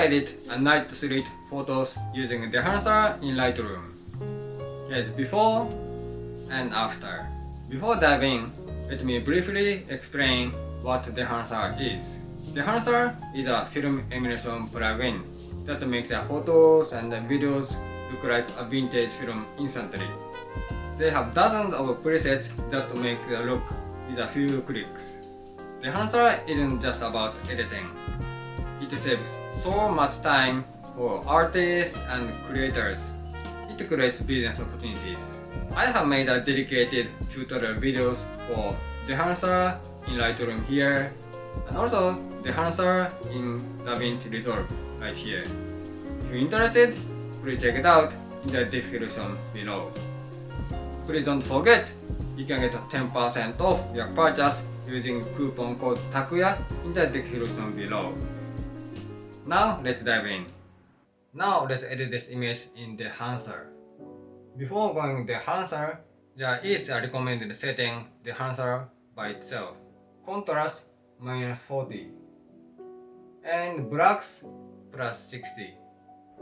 edit night street photos using Dehancer in Lightroom. Here's before and after. Before diving, let me briefly explain what Dehancer is. Dehancer is a film emulation plugin that makes the photos and the videos look like a vintage film instantly. They have dozens of presets that make the look with a few clicks. Dehancer isn't just about editing. It saves so much time for artists and creators. It creates business opportunities. I have made a dedicated tutorial videos for Dehancer in Lightroom here, and also Dehancer in DavinciResolve right here. If you're interested, please check it out in the description below. Please don't forget, you can get 10% off your purchase using coupon code TAKUYA in the description below. Now let's dive in. Now let's edit this image in Dehancer. Before going Dehancer, there is a recommended setting Dehancer by itself. Contrast -40 and blacks +60.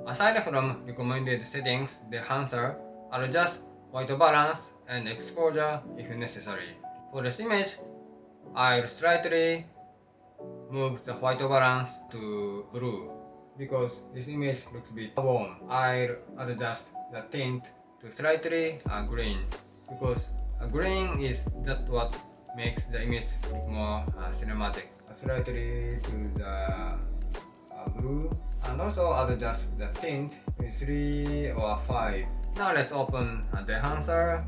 Aside from recommended settings, Dehancer adjusts white balance and exposure if necessary. For this image, I'll slightly move the white balance to blue because this image looks a bit warm. I'll adjust the tint to slightly green because green is just what makes the image look more cinematic. Slightly to the blue, and also adjust the tint to 3 or 5. Now let's open Dehancer,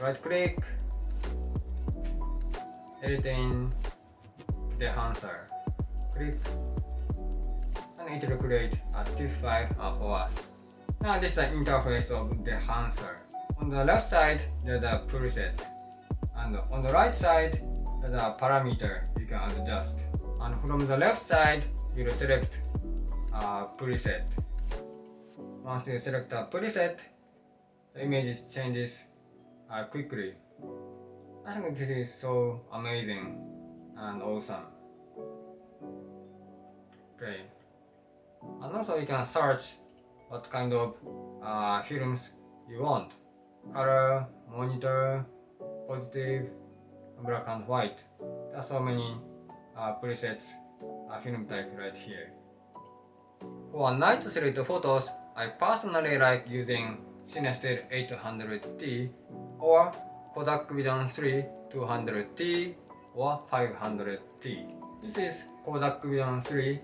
right click, editing Dehancer, click, and it will create a TIFF file for us. Now this is the interface of Dehancer. On the left side there's a preset, and on the right side there's a parameter you can adjust. And from the left side you'll select a preset. Once you select a preset, the image changes quickly. I think this is so amazing and awesome. Okay, and also you can search what kind of films you want. Color, monitor, positive, black and white. There are so many presets, film type right here. For night street photos, I personally like using CineStill 800T or Kodak Vision 3 200T or 500T. This is Kodak Vision 3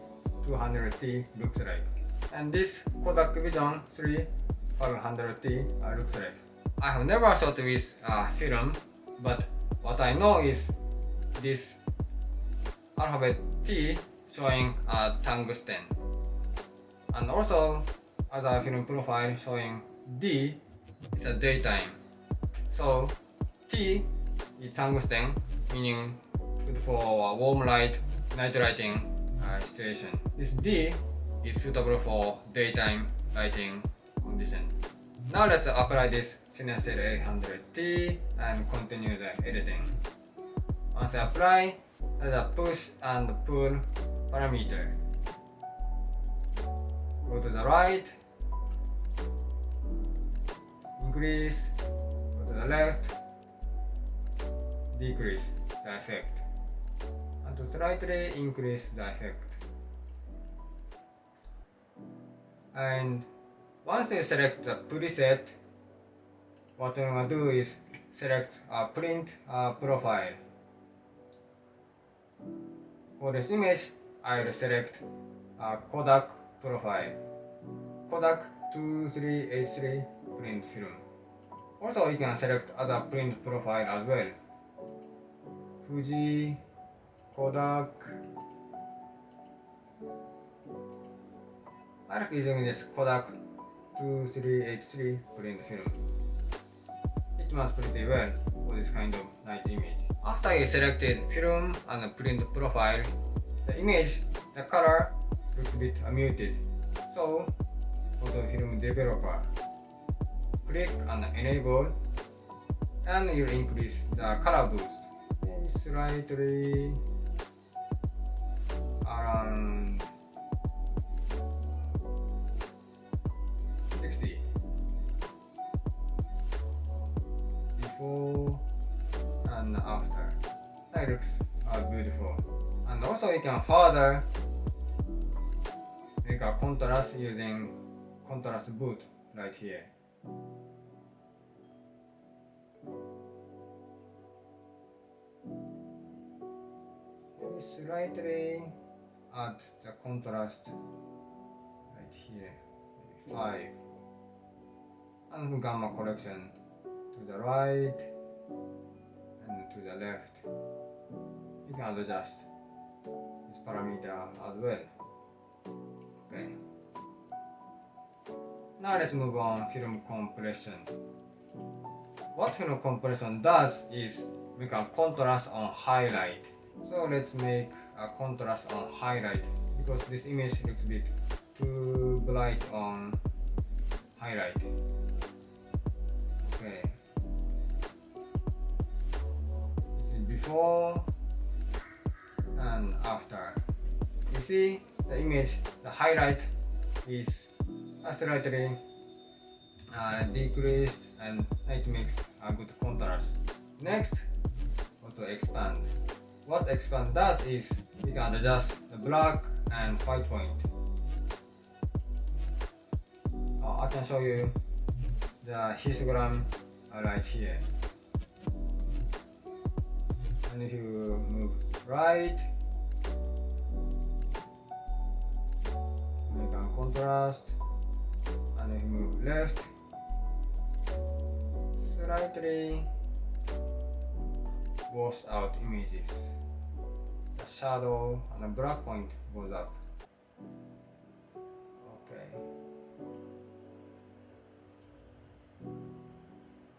200T looks like, and this Kodak Vision 3 500T looks like. I have never shot with film, but what I know is this alphabet T showing tungsten, and also other film profile showing D is a daytime. So T is tungsten, meaning good for warm light, night lighting situation. This D is suitable for daytime lighting condition. Now let's apply this CineStill 800T and continue the editing. Once I apply, there's a push and pull parameter. Go to the right, increase, go to the left, decrease the effect, and to slightly increase the effect. And once you select the preset, what I'm going to do is select a print profile. For this image, I'll select a Kodak profile, Kodak 2383 print film. Also, you can select other print profile as well. Fuji, Kodak. I like using this Kodak 2383 print film. It works pretty well for this kind of night image. After you selected film and print profile, the image, the color looks a bit muted. So, for the film developer, click and enable, and you increase the color boost. Slightly around before and after. That looks beautiful. And also you can further make a contrast using contrast boot right here. Maybe slightly add the contrast right here, maybe 5. And gamma correction to the right and to the left. You can adjust this parameter as well. Okay. Now let's move on film compression. What film compression does is make a contrast on highlight. So let's make a contrast on highlight because this image looks a bit too bright on highlight. Okay. This is before and after. You see the image, the highlight is slightly decreased and it makes a good contrast. Next, auto expand. What expand does is you can adjust the black and white point. I can show you the histogram right here. And if you move right, make a contrast, and if you move left, slightly wash out images. The shadow and the black point goes up. Okay.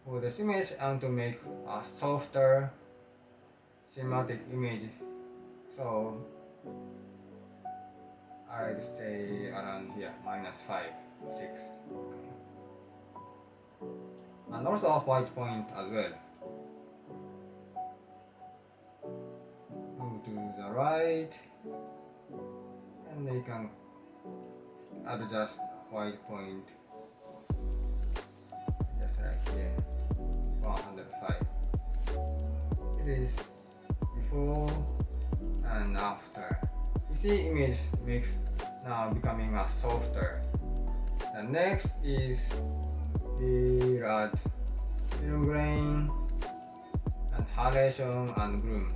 For this image, I want to make a softer cinematic image, so I'll stay around here, -5, 6. Okay. And also a white point as well. Move to the right, and you can adjust white point just right here, 105. This is before and after. You see image mix now becoming a softer. The next is we'll add film grain and halation and bloom.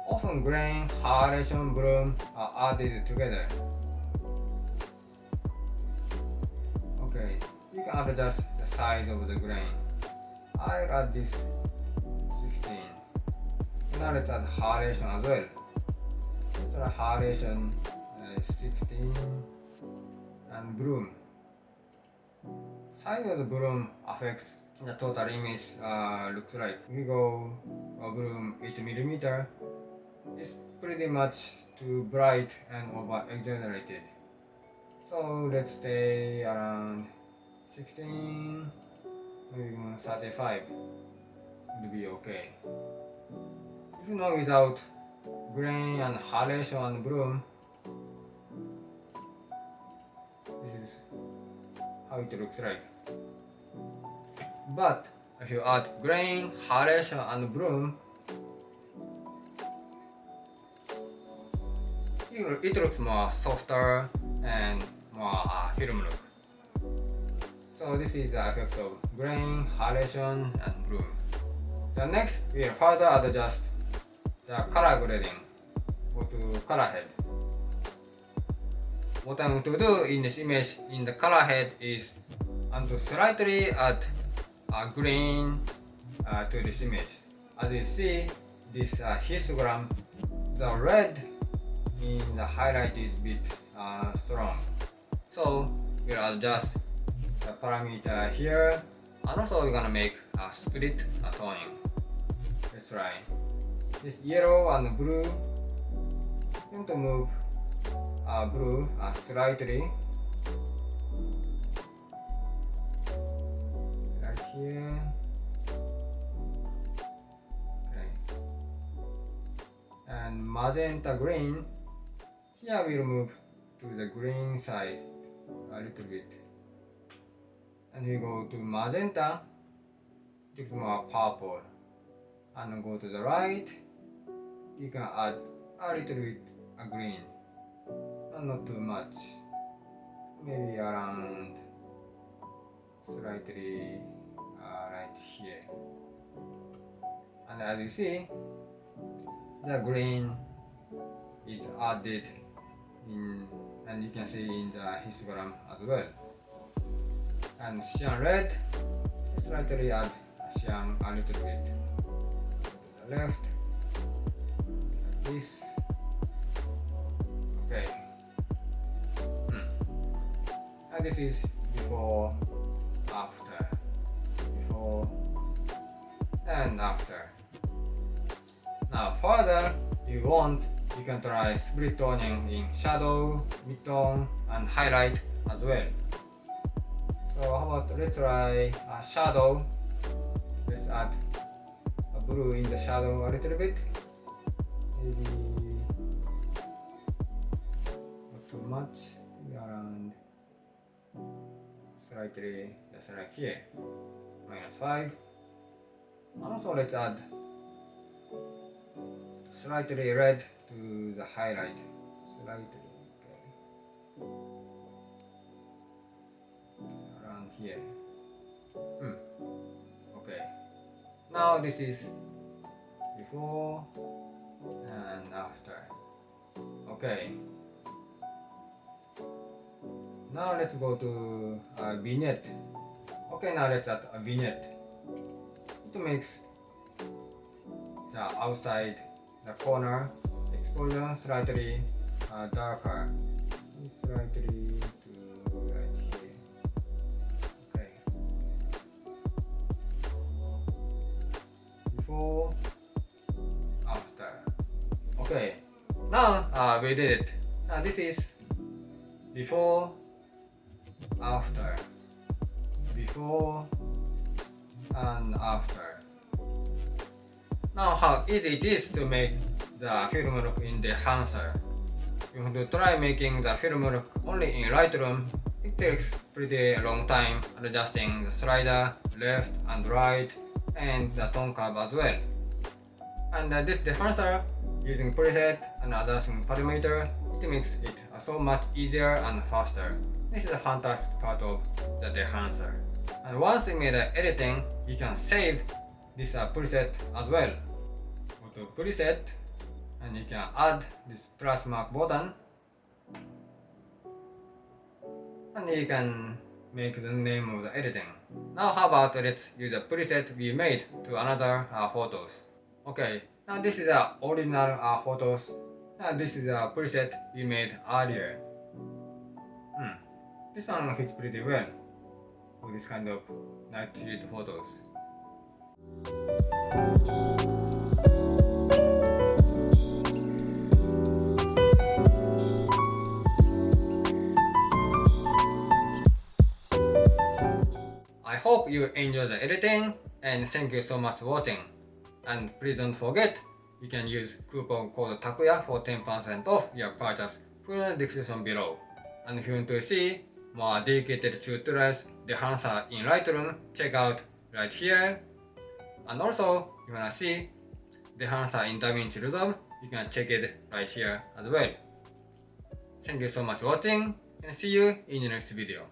Often grain, halation, bloom are added together. Okay, you can adjust the size of the grain. I'll add this 16. Now let's add halation as well. So halation 16 and bloom. Size of the bloom affects the total image looks like. If we go bloom 8mm, it's pretty much too bright and over exaggerated. So let's stay around 16, maybe 35 would be okay. If you know without grain and halation and bloom, this is how it looks like. But if you add grain, halation and bloom, it looks more softer and more film look. So this is the effect of grain, halation and bloom. So next we'll further adjust the color grading. Go to color head. What I'm going to do in this image in the color head is I'm to slightly add a green to this image. As you see, this histogram, the red in the highlight is a bit strong. So we'll adjust the parameter here, and also we're gonna make a split toning. Let's try. This yellow and blue, I'm going to move blue slightly right here. Okay. And magenta green, here we'll move to the green side a little bit. And we go to magenta, little more purple, and go to the right. You can add a little bit green, and not too much, maybe around slightly right here. And as you see, the green is added in, and you can see in the histogram as well. And cyan red, slightly add cyan a little bit to the left, like this. Okay. And this is before, after, before and after. Now further, you want, you can try split toning in shadow, mid-tone, and highlight as well. So how about let's try a shadow. Let's add a blue in the shadow a little bit. Maybe not too much, maybe around slightly, just like here, -5. And also let's add slightly red to the highlight, slightly, okay, around here. Okay, now this is before and after. Okay, now let's go to a vignette. Okay, now let's add a vignette. It makes the outside, the corner exposure slightly darker, slightly to right here. Okay, before, after. Okay, now we did it. Now this is before, after, before and after. Now how easy it is to make the film look in Dehancer. You have to try making the film look only in Lightroom. It takes pretty long time adjusting the slider left and right and the tone curve as well. And this Dehancer using preset and adjusting parameter, it makes it so much easier and faster. This is a fantastic part of the Dehancer. And once you made the editing, you can save this preset as well. Go to preset and you can add this plus mark button and you can make the name of the editing. Now how about let's use a preset we made to another photos. Okay, now this is the original photos. Now this is a preset we made earlier. This one fits pretty well for this kind of night street photos. I hope you enjoy the editing and thank you so much for watching. And please don't forget, you can use coupon code TAKUYA for 10% off your purchase from the description below. And if you want to see more dedicated tutorials, Dehancer in Lightroom, check out right here. And also, if you wanna see Dehancer in DavinciResolve, you can check it right here as well. Thank you so much for watching and see you in the next video.